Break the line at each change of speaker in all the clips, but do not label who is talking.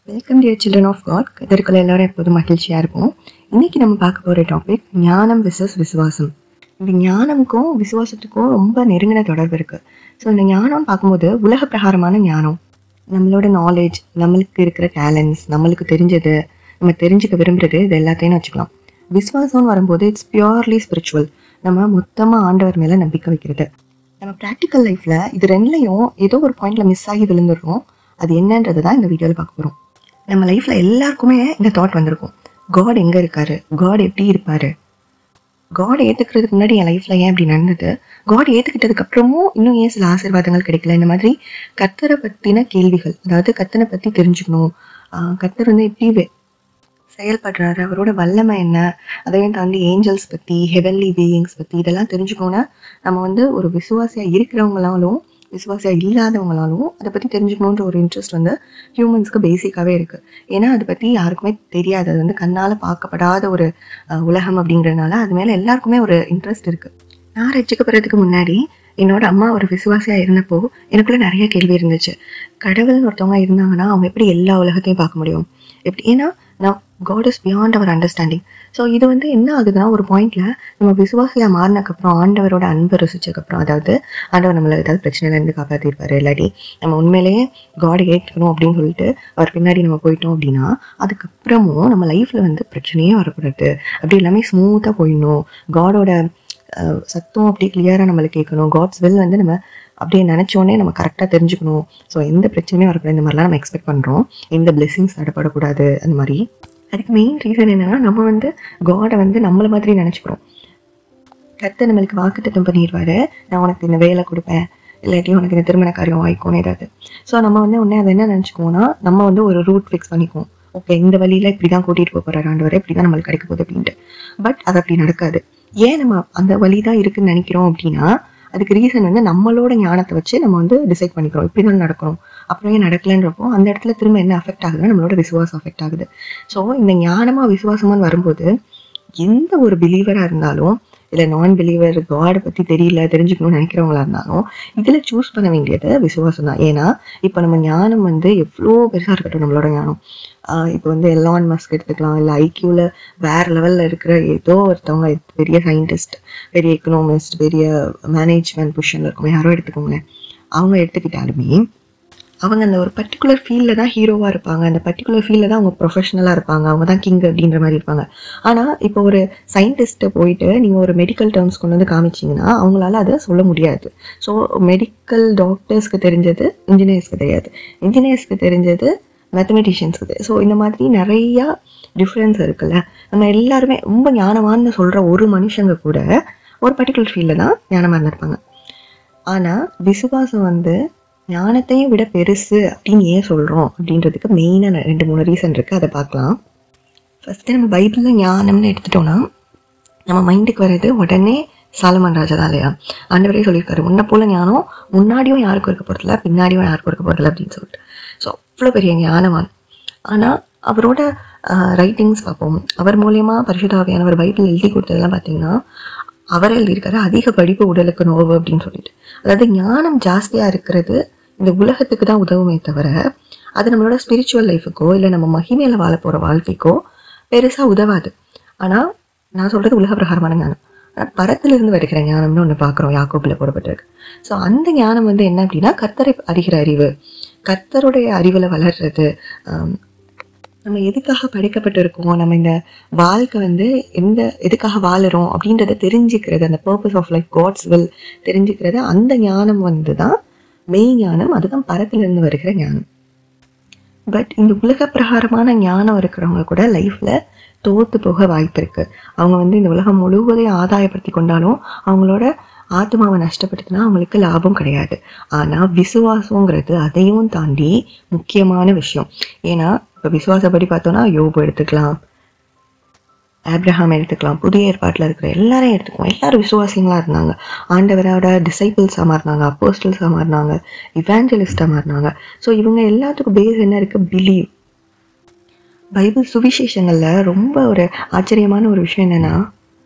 Welcome dear children of God. கத்தருக்குள்ள எல்லாரும் எப்போதும் மகிழ்ச்சியாக இருப்போம். இன்னைக்கு நம்ம பார்க்க போகிற டாபிக் ஞானம் விசஸ் விசுவாசம். இந்த ஞானமுக்கும் விசுவாசத்துக்கும் ரொம்ப நெருங்கின தொடர்பு இருக்குது. ஸோ இந்த ஞானம் பார்க்கும்போது உலக பிரகாரமான ஞானம், நம்மளோட நாலேஜ், நம்மளுக்கு இருக்கிற டேலண்ட்ஸ், நம்மளுக்கு தெரிஞ்சது, நம்ம தெரிஞ்சுக்க விரும்புறது, இது எல்லாத்தையும் வச்சுக்கலாம். விசுவாசம்னு வரும்போது இட்ஸ் பியூர்லி ஸ்பிரிச்சுவல். நம்ம மொத்தமாக ஆண்டவர் மேலே நம்பிக்கை வைக்கிறது. நம்ம ப்ராக்டிக்கல் லைஃப்பில் இது ரெண்டுலையும் ஏதோ ஒரு பாயிண்டில் மிஸ் ஆகி விழுந்துடுறோம். அது என்னன்றது தான் இந்த வீடியோவில் பார்க்க போகிறோம். நம்ம லைஃப்பில் எல்லாருக்குமே இந்த தாட் வந்திருக்கும், காட் எங்கே இருக்காரு, காட் எப்படி இருப்பார், காட் ஏற்றுக்கிறதுக்கு முன்னாடி என் லைஃப்பில் ஏன் இப்படி நடந்தது, காட் ஏற்றுக்கிட்டதுக்கு அப்புறமும் இன்னும் ஏன் சில ஆசீர்வாதங்கள் கிடைக்கல, இந்த மாதிரி கர்த்தரை பற்றின கேள்விகள். அதாவது கர்த்தரை பற்றி தெரிஞ்சுக்கணும், கர்த்தர் வந்து எப்படி செயல்படுறாரு, அவரோட வல்லமை என்ன, அதையும் தாண்டி ஏஞ்சல்ஸ் பற்றி, ஹெவன்லி பீயிங்ஸ் பற்றி இதெல்லாம் தெரிஞ்சுக்கணுன்னா நம்ம வந்து ஒரு விசுவாசியாக இருக்கிறவங்களாலும் விசுவாசியாக இல்லாதவங்களாலும் அதை பற்றி தெரிஞ்சுக்கணுன்ற ஒரு இன்ட்ரெஸ்ட் வந்து ஹியூமன்ஸ்க்கு பேசிக்காகவே இருக்குது. ஏன்னா அதை பற்றி யாருக்குமே தெரியாது. அது வந்து கண்ணால் பார்க்கப்படாத ஒரு உலகம் அப்படிங்கிறதுனால அது மேலே எல்லாருக்குமே ஒரு இன்ட்ரெஸ்ட் இருக்குது. நான் ரசிக்கப்படுறதுக்கு முன்னாடி என்னோட அம்மா ஒரு விசுவாசியாக இருந்தப்போ எனக்குள்ள நிறைய கேள்வி இருந்துச்சு. கடவுள்னு ஒருத்தவங்க இருந்தாங்கன்னா அவங்க எப்படி எல்லா உலகத்தையும் பார்க்க முடியும், எப்படி? ஏன்னா நான் God is beyond our understanding. So இது வந்து என்ன ஆகுதுன்னா, ஒரு பாயிண்ட்ல நம்ம விசுவாசியாக மாறினக்கப்புறம், ஆண்டவரோட அன்பை ருசிச்சதுக்கப்புறம், அதாவது ஆண்டவர் நம்மளை ஏதாவது பிரச்சனையிலேருந்து காப்பாற்றிருப்பாரு, இல்லாட்டி நம்ம உண்மையிலேயே காடை ஏற்றுக்கணும் அப்படின்னு சொல்லிட்டு அவர் பின்னாடி நம்ம போயிட்டோம் அப்படின்னா, அதுக்கப்புறமும் நம்ம லைஃப்பில் வந்து பிரச்சனையே வரக்கூடாது, அப்படி எல்லாமே ஸ்மூத்தாக போயிடணும், காடோட சத்தம் அப்படி கிளியராக நம்மளுக்கு கேட்கணும், காட்ஸ் வில் வந்து நம்ம அப்படியே நினச்சோடனே நம்ம கரெக்டாக தெரிஞ்சுக்கணும். ஸோ எந்த பிரச்சனையும் வரக்கூடாது, இந்த மாதிரிலாம் நம்ம எக்ஸ்பெக்ட் பண்ணுறோம். எந்த பிளெஸிங்ஸ் தடப்படக்கூடாது அந்த மாதிரி. அதுக்கு மெயின் ரீசன் என்னென்னா, நம்ம வந்து காடை வந்து நம்மளை மாதிரி நினச்சிக்கிறோம். கர்த்தர் நம்மளுக்கு வாக்குத்தத்தம் பண்ணிடுவார், நான் உனக்கு இந்த வேலை கொடுப்பேன், இல்லாட்டி உனக்கு இந்த திருமண காரியம் வாய்க்கணும் ஏதாவது. ஸோ நம்ம வந்து உடனே அதை என்ன நினச்சிக்குவோம்னா, நம்ம வந்து ஒரு ரூட் ஃபிக்ஸ் பண்ணிக்குவோம். ஓகே, இந்த வழியில் இப்படி தான் கூட்டிகிட்டு போகிறாரு ஆண்டவரை, இப்படி தான் நம்மளுக்கு கிடைக்க போகுது அப்படின்ட்டு. பட் அது அப்படி நடக்காது. ஏன் நம்ம அந்த வழி தான் இருக்குன்னு நினைக்கிறோம் அப்படின்னா, அதுக்கு ரீசன் வந்து நம்மளோட ஞானத்தை வச்சு நம்ம வந்து டிசைட் பண்ணிக்கிறோம், இப்படி தான் நடக்கணும். அப்புறம் ஏன் நடக்கலைன்றப்போ அந்த இடத்துல திரும்ப என்ன அஃபெக்ட் ஆகுதுன்னா, நம்மளோட விசுவாசம் அஃபெக்ட் ஆகுது. ஸோ இந்த ஞானமாக விசுவாசமானு வரும்போது எந்த ஒரு பிலீவராக இருந்தாலும், இல்லை நான் பிலீவர், காடை பற்றி தெரியல தெரிஞ்சுக்கணும்னு நினைக்கிறவங்களா இருந்தாலும், இதில் சூஸ் பண்ண வேண்டியது விசுவாசம் தான். ஏன்னா இப்போ நம்ம ஞானம் வந்து எவ்வளோ பெருசாக இருக்கட்டும், நம்மளோட ஞானம் இப்போ வந்து எலான் மஸ்க் எடுத்துக்கலாம், இல்லை ஐக்யூவில் வேறு லெவலில் இருக்கிற ஏதோ ஒருத்தவங்க பெரிய சயின்டிஸ்ட், பெரிய எக்கனாமிஸ்ட், பெரிய மேனேஜ்மெண்ட் பொசிஷனில் இருக்கவங்க யாரோ எடுத்துக்கோங்களேன். அவங்க எடுத்துக்கிட்டாலுமே அவங்க அந்த ஒரு பர்டிகுலர் ஃபீல்டில் தான் ஹீரோவாக இருப்பாங்க, அந்த பர்டிகுலர் ஃபீல்டில் தான் அவங்க ப்ரொஃபஷனலாக இருப்பாங்க, அவங்க தான் கிங் அப்படின்ற மாதிரி இருப்பாங்க. ஆனால் இப்போ ஒரு சயின்டிஸ்ட்டை போயிட்டு நீங்கள் ஒரு மெடிக்கல் டேர்ம்ஸ் கொண்டு வந்து காமிச்சிங்கன்னா அவங்களால அதை சொல்ல முடியாது. ஸோ மெடிக்கல் டாக்டர்ஸ்க்கு தெரிஞ்சது இன்ஜினியர்ஸ்க்கு தெரியாது, இன்ஜினியர்ஸ்க்கு தெரிஞ்சது மேத்தமெட்டிஷியன்ஸுக்கு. ஸோ இந்த மாதிரி நிறையா டிஃப்ரென்ஸ் இருக்குல்ல. நம்ம எல்லாருமே ரொம்ப ஞானமானு சொல்கிற ஒரு மனுஷங்க கூட ஒரு பர்டிகுலர் ஃபீல்டில் தான் ஞானமாக இருந்திருப்பாங்க. ஆனால் விசுவாசம் வந்து ஞானத்தையும் விட பெருசு அப்படின்னு ஏன் சொல்கிறோம் அப்படின்றதுக்கு மெயினாக 2-3 ரீசன் இருக்குது. அதை பார்க்கலாம். ஃபஸ்ட்டு நம்ம பைபிளில் ஞானம்னு எடுத்துட்டோன்னா நம்ம மைண்டுக்கு வர்றது உடனே சாலமன் ராஜா தான் இல்லையா? ஆண்டவரே சொல்லியிருக்காரு, முன்ன போல ஞானம் முன்னாடியும் யாருக்கும் இருக்க போகிறதில்ல, பின்னாடியும் யாருக்கும் இருக்க போகிறதில்ல அப்படின்னு சொல்லிட்டு. ஸோ அவ்வளோ பெரிய ஞானவான். ஆனால் அவரோட ரைட்டிங்ஸ் பார்ப்போம், அவர் மூலயமா பரிசுத்த ஆவியானவர் பைபிள் எழுதி கொடுத்ததெல்லாம் பார்த்தீங்கன்னா, அவர் எழுதியிருக்காரு அதிக படிப்பு உடலுக்கு நோவு அப்படின்னு சொல்லிட்டு. அதாவது ஞானம் ஜாஸ்தியாக இருக்கிறது இந்த உலகத்துக்கு தான் உதவுமே தவிர, அது நம்மளோட ஸ்பிரிச்சுவல் லைஃபுக்கோ இல்லை நம்ம மகிமையில வாழ போகிற வாழ்க்கைக்கோ பெருசாக உதவாது. ஆனால் நான் சொல்கிறது உலக பிரகாரமான ஞானம். ஆனால் பரத்திலிருந்து வருகிற ஞானம்னு ஒன்று பார்க்குறோம், யாக்கோபில் போடப்பட்டிருக்கு. ஸோ அந்த ஞானம் வந்து என்ன அப்படின்னா, கர்த்தரை அறிகிற அறிவு, கர்த்தருடைய அறிவில் வளர்றது, நம்ம எதுக்காக படைக்கப்பட்டு இருக்கோம், நம்ம இந்த வாழ்க்கை வந்து எதுக்காக வாழுறோம் அப்படின்றத தெரிஞ்சுக்கிறது, அந்த purpose of life, God's will தெரிஞ்சுக்கிறது, அந்த ஞானம் வந்து தான் மெயின் ஞானம். அதுதான் பரத்திலிருந்து வருகிற ஞானம். பட் இந்த உலக பிரகாரமான ஞானம் இருக்கிறவங்க கூட லைஃப்பில் தோற்று போக வாய்ப்பு இருக்குது. அவங்க வந்து இந்த உலகம் முழுவதையும் ஆதாயப்படுத்தி கொண்டாலும் அவங்களோட ஆத்மாவை நஷ்டப்படுத்தினா அவங்களுக்கு லாபம் கிடையாது. ஆனால் விசுவாசங்கிறது அதையும் தாண்டி முக்கியமான விஷயம். ஏன்னா இப்போ விசுவாசப்படி பார்த்தோன்னா யோபு எடுத்துக்கலாம், ஆப்ரஹாம் எடுத்துக்கலாம், புதிய ஏற்பாட்டில் இருக்கிற எல்லாரையும் எடுத்துக்குவோம். எல்லாரும் விசுவாசிங்களாக இருந்தாங்க, ஆண்டவரோட டிசைபிள்ஸாக மாறினாங்க, அப்போஸ்டல்ஸாக மாறினாங்க, இவாஞ்சலிஸ்டாக மாறினாங்க. ஸோ இவங்க எல்லாத்துக்கும் பேஸ் என்ன இருக்குது? பிலீவ். பைபிள் சுவிசேஷங்களில் ரொம்ப ஒரு ஆச்சரியமான ஒரு விஷயம் என்னென்னா,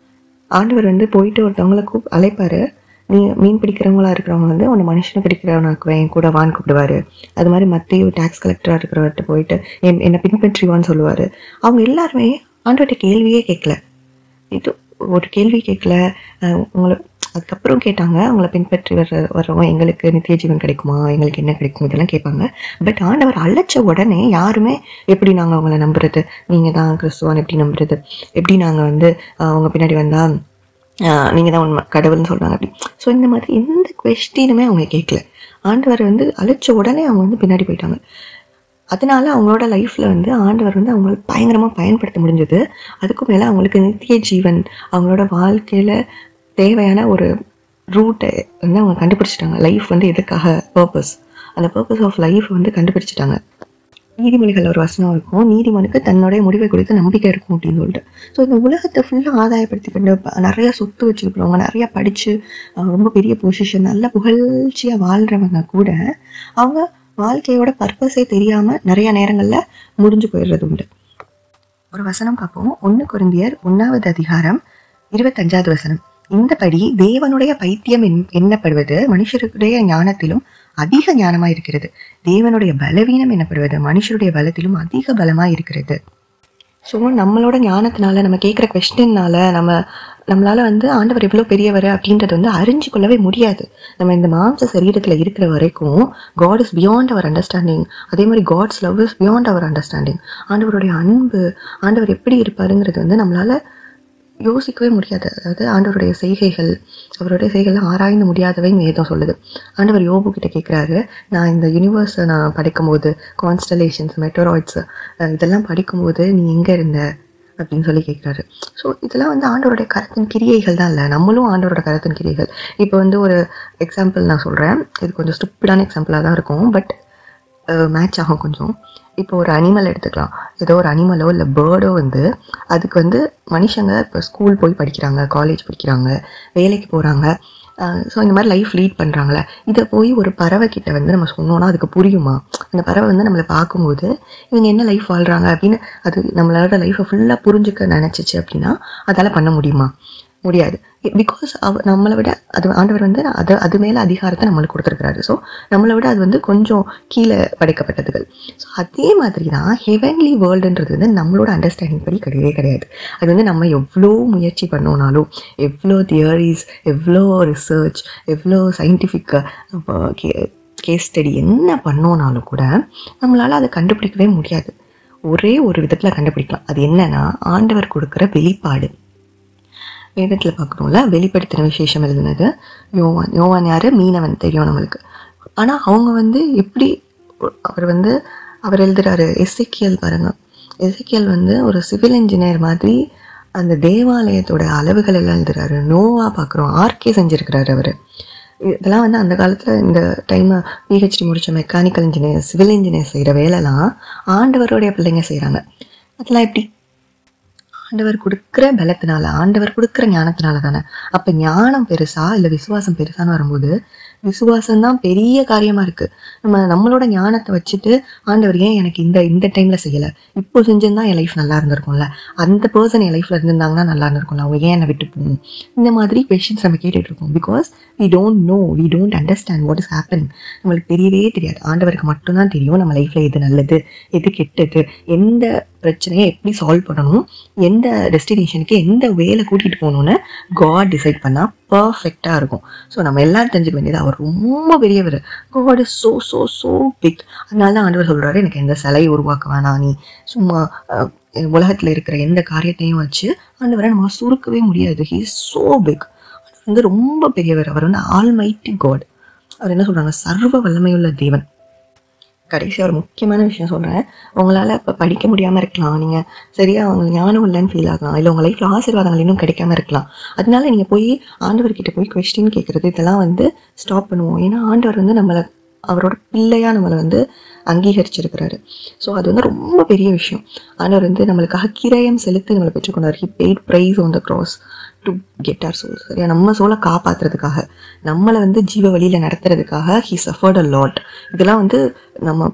ஆண்டவர் வந்து போயிட்டு ஒருத்தவங்களை அழைப்பார், மீன் பிடிக்கிறவங்களா இருக்கிறவங்க வந்து உன்னை மனுஷனை பிடிக்கிறவனாக்குவேன், என் கூட வான்னு கூப்பிடுவாரு. அது மாதிரி மத்திய டேக்ஸ் கலெக்டராக இருக்கிறவர்கிட்ட போயிட்டு என்னை பின்பற்றிவான்னு சொல்லுவார். அவங்க எல்லாருமே ஆண்டவர்கிட்ட கேள்வியே கேட்கல. இது ஒரு கேள்வி கேட்கல. உங்களை அதுக்கப்புறம் கேட்டாங்க, உங்களை பின்பற்றி வர்றவங்க எங்களுக்கு நித்திய ஜீவன் கிடைக்குமா, எங்களுக்கு என்ன கிடைக்கும், இதெல்லாம் கேட்பாங்க. பட் ஆண்டவர் அழைச்ச உடனே யாருமே எப்படி நாங்கள் அவங்கள நம்புறது, நீங்கள் தான் கிறிஸ்துவான் எப்படி நம்புறது, எப்படி நாங்கள் வந்து அவங்க பின்னாடி வந்தால் நீங்கள் தான் உண்மை கடவுள்னு சொல்கிறாங்க அப்படி. ஸோ இந்த மாதிரி எந்த கொஸ்டினுமே அவங்க கேட்கல. ஆண்டவர் வந்து அழைச்ச உடனே அவங்க வந்து பின்னாடி போயிட்டாங்க. அதனால அவங்களோட லைஃப்பில் வந்து ஆண்டவர் வந்து அவங்களுக்கு பயங்கரமாக பயன்படுத்த முடிஞ்சது. அதுக்கும் மேலே அவங்களுக்கு நித்திய ஜீவன், அவங்களோட வாழ்க்கையில் தேவையான ஒரு ரூட்டை வந்து அவங்க கண்டுபிடிச்சிட்டாங்க. லைஃப் வந்து எதுக்காக, பர்பஸ், அந்த பர்பஸ் ஆஃப் லைஃப் வந்து கண்டுபிடிச்சிட்டாங்க. நீதிமொழிகள் ஒரு வசனம் இருக்கும், நீதிமனுக்கு தன்னுடைய முடிவை குறித்து நம்பிக்கை இருக்கும் அப்படின்னு சொல்லிட்டு. ஸோ இந்த உலகத்தை ஃபுல்லாக ஆதாயப்படுத்திக்கிட்டு நிறைய சொத்து வச்சுருக்கிறவங்க, நிறையா படித்து ரொம்ப பெரிய பொசிஷன், நல்ல புகழ்ச்சியாக வாழ்கிறவங்க கூட அவங்க வாழ்க்கையோட பர்பஸே தெரியாமல் நிறைய நேரங்களில் முடிஞ்சு போயிடுறது உண்டு. ஒரு வசனம் பார்ப்போம். 1 கொரிந்தியர் 1:25 இந்தபடி தேவனுடைய பைத்தியம் எண்ணப்படுவது மனுஷருடைய ஞானத்திலும் அதிக ஞானமாய் இருக்கிறது, தேவனுடைய பலவீனம் எனப்படுவது மனுஷருடைய பலத்திலும் அதிக பலமாய் இருக்கிறது. ஸோ நம்மளோட ஞானத்தினால, நம்ம கேட்குற கொஸ்டின்னால நம்மளால வந்து ஆண்டவர் எவ்வளோ பெரியவர் அப்படின்றது வந்து அறிஞ்சு கொள்ளவே முடியாது. நம்ம இந்த மாம்ச சரீரத்தில் இருக்கிற வரைக்கும் God is beyond our understanding. அதே மாதிரி God's love is beyond our understanding. ஆண்டவருடைய அன்பு, ஆண்டவர் எப்படி இருப்பாருங்கிறது வந்து நம்மளால யோசிக்கவே முடியாது. அதாவது ஆண்டவருடைய செய்கைகள், அவருடைய செய்கைகள் ஆராய்ந்து முடியாதவைன்னு வேதம் சொல்லுது. ஆண்டவர் யோபு கிட்ட கேட்குறாரு, நான் இந்த யூனிவர்ஸை நான் படிக்கும்போது, கான்ஸ்டலேஷன்ஸ், மெட்டராய்ட்ஸ் இதெல்லாம் படிக்கும்போது நீ எங்கே இருந்த அப்படின்னு சொல்லி கேட்குறாரு. ஸோ இதெல்லாம் வந்து ஆண்டவருடைய கரத்தின் கிரியைகள் தான். இல்லை, நம்மளும் ஆண்டவரோட கரத்தின் கிரியைகள். இப்போ வந்து ஒரு எக்ஸாம்பிள் நான் சொல்கிறேன், இது கொஞ்சம் ஸ்டூப்பிடான எக்ஸாம்பிளாக தான் இருக்கும், பட் மேட்ச் ஆகும் கொஞ்சம். இப்போ ஒரு அனிமல் எடுத்துக்கலாம். ஏதோ ஒரு அனிமலோ இல்லை பேர்டோ வந்து அதுக்கு வந்து மனுஷங்க இப்போ ஸ்கூல் போய் படிக்கிறாங்க, காலேஜ் படிக்கிறாங்க, வேலைக்கு போகிறாங்க, ஸோ இந்த மாதிரி லைஃப் லீட் பண்ணுறாங்களே. இதை போய் ஒரு பறவை கிட்ட வந்து நம்ம சொன்னோன்னா அதுக்கு புரியுமா? அந்த பறவை வந்து நம்மளை பார்க்கும்போது இவங்க என்ன லைஃப் வாழ்கிறாங்க அப்படின்னு அது நம்மளோட லைஃப்பை ஃபுல்லாக புரிஞ்சுக்க நினச்சிச்சு அப்படின்னா அதால் பண்ண முடியுமா? முடியாது. பிகாஸ் நம்மளை விட அது ஆண்டவர் வந்து அது மேலே அதிகாரத்தை நம்மளுக்கு கொடுத்துருக்குறாரு. ஸோ நம்மளை விட அது வந்து கொஞ்சம் கீழே படைக்கப்பட்டதுகள். ஸோ அதே மாதிரி தான் ஹெவன்லி வேர்ல்டுன்றது வந்து நம்மளோட அண்டர்ஸ்டாண்டிங் படி கிடையவே கிடையாது. அது வந்து நம்ம எவ்வளோ முயற்சி பண்ணோனாலும், எவ்வளோ தியரிஸ், எவ்வளோ ரிசர்ச், எவ்வளோ சயின்டிஃபிக் கேஸ் ஸ்டடி என்ன பண்ணோனாலும் கூட நம்மளால் அதை கண்டுபிடிக்கவே முடியாது. ஒரே ஒரு விதத்தில் கண்டுபிடிக்கலாம். அது என்னன்னா ஆண்டவர் கொடுக்குற வெளிப்பாடு. வேதத்தில் பார்க்கணும்ல, வெளிப்படுத்தின விசேஷம் எழுதுனது யோவான். யோவான் யார்? மீனவன், தெரியும் நம்மளுக்கு. ஆனால் அவங்க வந்து எப்படி அவர் எழுதுறாரு? எசேக்கியேல் பாருங்க. எசேக்கியேல் வந்து ஒரு சிவில் இன்ஜினியர் மாதிரி அந்த தேவாலயத்தோட அளவுகள் எல்லாம் எழுதுறாரு. நோவா பார்க்குறோம், ஆர்கே செஞ்சுருக்கிறாரு அவர். இதெல்லாம் வந்து அந்த காலத்தில் இந்த டைம் பிஹெச்டி முடித்த மெக்கானிக்கல் இன்ஜினியர், சிவில் இன்ஜினியர் செய்கிற வேலைலாம் ஆண்டவருடைய பிள்ளைங்க செய்கிறாங்க. அதெல்லாம் எப்படி? ஆண்டவர் கொடுக்குற பலத்தினால, ஆண்டவர் கொடுக்குற ஞானத்தினால தானே. அப்போ ஞானம் பெருசா இல்லை விசுவாசம் பெருசான்னு வரும்போது விசுவாசம்தான் பெரிய காரியமாக இருக்குது. நம்மளோட ஞானத்தை வச்சுட்டு ஆண்டவர் ஏன் எனக்கு இந்த டைமில் செய்யலை, இப்போ செஞ்சிருந்தா என் லைஃப் நல்லா இருந்திருக்கும்ல, அந்த பர்சன் என் லைஃப்பில் இருந்திருந்தாங்கன்னா நல்லா இருந்திருக்கும்ல, அவங்க ஏன் என்னை விட்டு போகணும், இந்த மாதிரி கொஸ்டின்ஸ் நம்ம கேட்டுட்டு இருக்கோம். Because we don't know, we don't understand what is happening. நம்மளுக்கு தெரியவே தெரியாது. ஆண்டவருக்கு மட்டும்தான் தெரியும் நம்ம லைஃப்பில் எது நல்லது, எது கெட்டது, எந்த பிரச்சனையை எப்படி சால்வ் பண்ணணும், எந்த டெஸ்டினேஷனுக்கு எந்த வேலை கூட்டிகிட்டு போகணுன்னு காட் டிசைட் பண்ணால் பர்ஃபெக்டாக இருக்கும். ஸோ நம்ம எல்லாரும் தெரிஞ்சுக்க வேண்டியது, அவர் ரொம்ப பெரியவர். God is so so so big. அதனால தான் ஆண்டவர் சொல்கிறாரு, எனக்கு எந்த சிலையை உருவாக்க வேணாம், நீ சும்மா உலகத்தில் இருக்கிற எந்த காரியத்தையும் வச்சு ஆண்டவரை நம்ம சுருக்கவே முடியாது. He is so big. அவர் வந்து ரொம்ப பெரியவர். அவர் வந்து ஆல்மைட்டி காட். அவர் என்ன சொல்கிறாங்க? சர்வ வல்லமையுள்ள தேவன். கடைசியாக ஒரு முக்கியமான விஷயம் சொல்கிறேன். உங்களால் இப்போ படிக்க முடியாமல் இருக்கலாம், நீங்கள் சரியாக அவங்க ஞானம் இல்லைன்னு ஃபீல் ஆகலாம், இல்லை உங்கள் லைஃப்பில் ஆசீர்வாதங்கள் இன்னும் கிடைக்காம இருக்கலாம். அதனால நீங்கள் போய் ஆண்டவர்கிட்ட போய் கொஸ்டின் கேட்குறது இதெல்லாம் வந்து ஸ்டாப் பண்ணுவோம். ஏன்னா ஆண்டவர் வந்து நம்மளை அவரோட பிள்ளையாக நம்மளை வந்து அங்கீகரிச்சிருக்கிறாரு. ஸோ அது வந்து ரொம்ப பெரிய விஷயம். ஆண்டவர் வந்து நம்மளுக்காக கிரயம் செலுத்தி நம்மளை பெற்றுக்கொண்டார். He paid price on the cross to get our soul. சரியா, நம்ம சோலை காப்பாற்றுறதுக்காக, நம்மளை வந்து ஜீவ வழியில் நடத்துறதுக்காக ஹி சஃபர்ட் அ லாட். இதெல்லாம் வந்து நம்ம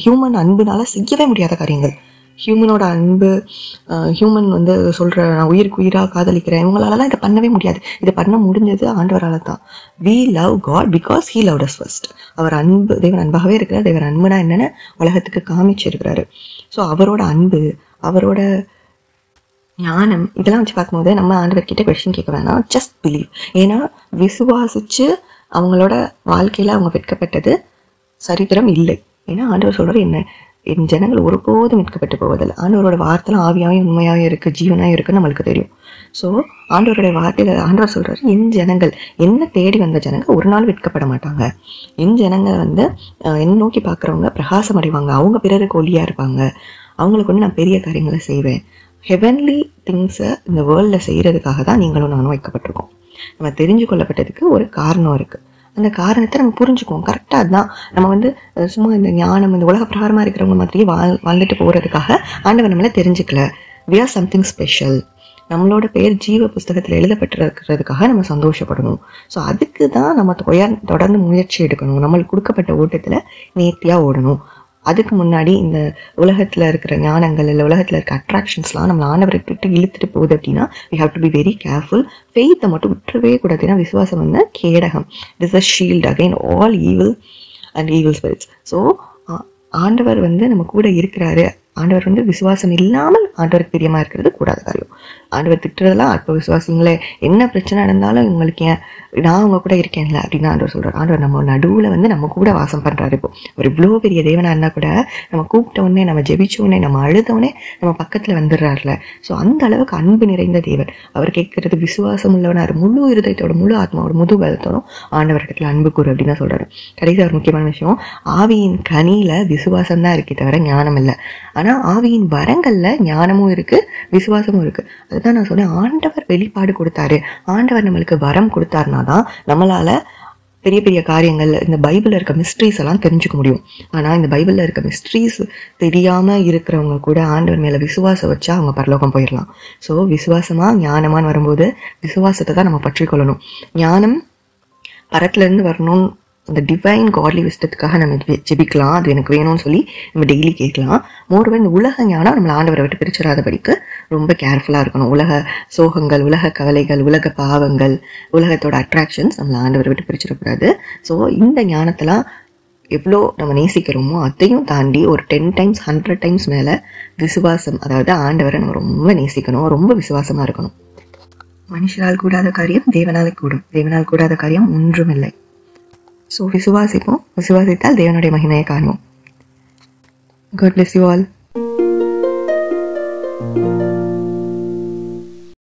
ஹியூமன் அன்புனால செய்யவே முடியாத காரியங்கள். ஹியூமனோட அன்பு, ஹியூமன் வந்து சொல்கிற நான் உயிருக்கு உயிராக காதலிக்கிறேன், இவங்களாலலாம் இதை பண்ணவே முடியாது. இதை பண்ண முடிஞ்சது ஆண்டவரால் தான். We love God because he loved us first. அவர் அன்பு, தேவன் அன்பாகவே இருக்கிறார். தேவன் அன்புனா என்னென்னு உலகத்துக்கு காமிச்சிருக்கிறாரு. ஸோ அவரோட அன்பு, அவரோட ஞானம், இதெல்லாம் வச்சு பார்க்கும்போது நம்ம ஆண்டவர்கிட்ட கொஸ்டின் கேட்க வேணாம், ஜஸ்ட் பிலீவ். ஏன்னா விசுவாசிச்சு அவங்களோட வாழ்க்கையில் அவங்க வெட்கப்பட்டது சரித்திரம் இல்லை. ஏன்னா ஆண்டவர் சொல்கிறார், என் ஜனங்கள் ஒருபோதும் மீட்கப்பட்டு போவதில்லை. ஆண்டவரோட வார்த்தைலாம் ஆவியாகவும் உண்மையாகவும் இருக்குது, ஜீவனாகவும் இருக்குன்னு நம்மளுக்கு தெரியும். ஸோ ஆண்டவருடைய வார்த்தையில் ஆண்டவர் சொல்கிறாரு, என் ஜனங்கள், என்ன தேடி வந்த ஜனங்கள் ஒரு நாள் விற்கப்பட மாட்டாங்க. என் ஜனங்கள் வந்து என்ன நோக்கி பார்க்குறவங்க பிரகாசம் அடைவாங்க, அவங்க பிறருக்கு ஒளியாக இருப்பாங்க, அவங்களுக்கு வந்து நான் பெரிய காரியங்களை செய்வேன். ஹெவன்லி திங்ஸை இந்த வேர்ல்டில் செய்கிறதுக்காக தான் நீங்களும் நானும் வைக்கப்பட்டிருக்கோம். நம்ம தெரிஞ்சு கொள்ளப்பட்டதுக்கு ஒரு காரணம் இருக்குது. அந்த காரணத்தை நம்ம புரிஞ்சுக்குவோம். கரெக்டாக அதுதான். நம்ம வந்து சும்மா இந்த ஞானம், இந்த உலக பிரகாரமாக இருக்கிறவங்க மாதிரியே வாழ்ந்துட்டு போகிறதுக்காக ஆண்டவர் நம்மளை தெரிஞ்சுக்கல. we are something special. நம்மளோட பேர் ஜீவ புஸ்தகத்தில் எழுதப்பட்டிருக்கிறதுக்காக நம்ம சந்தோஷப்படணும். ஸோ அதுக்கு தான் நம்ம தொடர்ந்து முயற்சி எடுக்கணும். நம்மளுக்கு கொடுக்கப்பட்ட ஓட்டத்தில் நேர்த்தியாக ஓடணும். அதுக்கு முன்னாடி இந்த உலகத்தில் இருக்கிற ஞானங்கள், இல்லை உலகத்தில் இருக்க அட்ராக்ஷன்ஸ்லாம் நம்ம ஆண்டவரை விட்டு இழுத்துட்டு போகுது அப்படின்னா we have to be very careful. ஃபெய்த்தை மட்டும் விட்டுறவே கூடாது. ஏன்னா விசுவாசம் வந்து கேடகம். it is a shield against all evil and evil spirits. So ஆண்டவர் வந்து நம்ம கூட இருக்கிறாரு. ஆண்டவர் வந்து விசுவாசம் இல்லாமல் ஆண்டவருக்கு பிரியமா இருக்கிறது கூடாத காரியம். ஆண்டவர் திட்டுறதெல்லாம் அற்ப விசுவாசிங்களே, என்ன பிரச்சனை நடந்தாலும் உங்களுக்கு ஏன், நான் உங்க கூட இருக்கேன்ல அப்படின்னு ஆண்டவர் சொல்றாரு. ஆண்டவர் நம்ம நடுவில் வந்து நம்ம கூட வாசம் பண்றாரு. இப்போ ஒரு இவ்வளோ பெரிய தேவனா இருந்தா கூட நம்ம கூப்பிட்ட உடனே, நம்ம ஜெபிச்ச உடனே, நம்ம அழுதவுடனே நம்ம பக்கத்துல வந்துடுறாருல. ஸோ அந்த அளவுக்கு அன்பு நிறைந்த தேவன். அவர் கேட்கறது விசுவாசம் உள்ளவனார், முழு இருதயத்தோட, முழு ஆத்மாவோட, முழு பலத்தோடும் ஆண்டவர்கிட்ட அன்பு கூறு அப்படின்னு தான் சொல்றாரு. கடைசி ஒரு முக்கியமான விஷயம், ஆவியின் கனியில விசுவாசம் தான் இருக்கே தவிர ஞானம் இல்லை. ஆனா ஆவியின் வரங்கள்ல ஞானமும் இருக்கு, விசுவாசமும் இருக்கு. அதுதான் நான் சொன்னேன், ஆண்டவர் வெளிப்பாடு கொடுத்தாரு. ஆண்டவர் நம்மளுக்கு வரம் கொடுத்தாருனா தான் நம்மளால பெரிய பெரிய காரியங்கள், இந்த பைபிள்ல இருக்க மிஸ்ட்ரீஸ் எல்லாம் தெரிஞ்சுக்க முடியும். ஆனா இந்த பைபிள்ல இருக்க மிஸ்ட்ரீஸ் தெரியாம இருக்கிறவங்க கூட ஆண்டவர் மேல விசுவாசம் வச்சா அவங்க பரலோகம் போயிடலாம். ஸோ விசுவாசமா ஞானமான்னு வரும்போது விசுவாசத்தை தான் நம்ம பற்றி கொள்ளணும். ஞானம் பரத்துல இருந்து வரணும். அந்த டிவைன் காட்லி விஸ்டத்துக்காக நம்ம ஜெபிக்கலாம், அது எனக்கு வேணும்னு சொல்லி நம்ம டெய்லி கேட்கலாம். மோரோவர் இந்த உலக ஞானம் நம்மளை ஆண்டவரை விட்டு பிரிச்சிடாதபடிக்கு ரொம்ப கேர்ஃபுல்லாக இருக்கணும். உலக சோகங்கள், உலக கவலைகள், உலக பாவங்கள், உலகத்தோட அட்ராக்ஷன்ஸ் நம்மளை ஆண்டவரை விட்டு பிரிச்சிடக்கூடாது. ஸோ இந்த ஞானத்தெல்லாம் எவ்வளோ நம்ம நேசிக்கிறோமோ அதையும் தாண்டி ஒரு 10 times 100 times மேலே விசுவாசம், அதாவது ஆண்டவரை நம்ம ரொம்ப நேசிக்கணும், ரொம்ப விசுவாசமாக இருக்கணும். மனுஷரால் கூடாத காரியம் தேவனால் கூடும், தேவனால் கூடாத காரியம் ஒன்றும் இல்லை. ஸோ விசுவாசிப்போம், விசுவாசித்தால் தேவனுடைய மகிமையை காண்போம். God bless you all.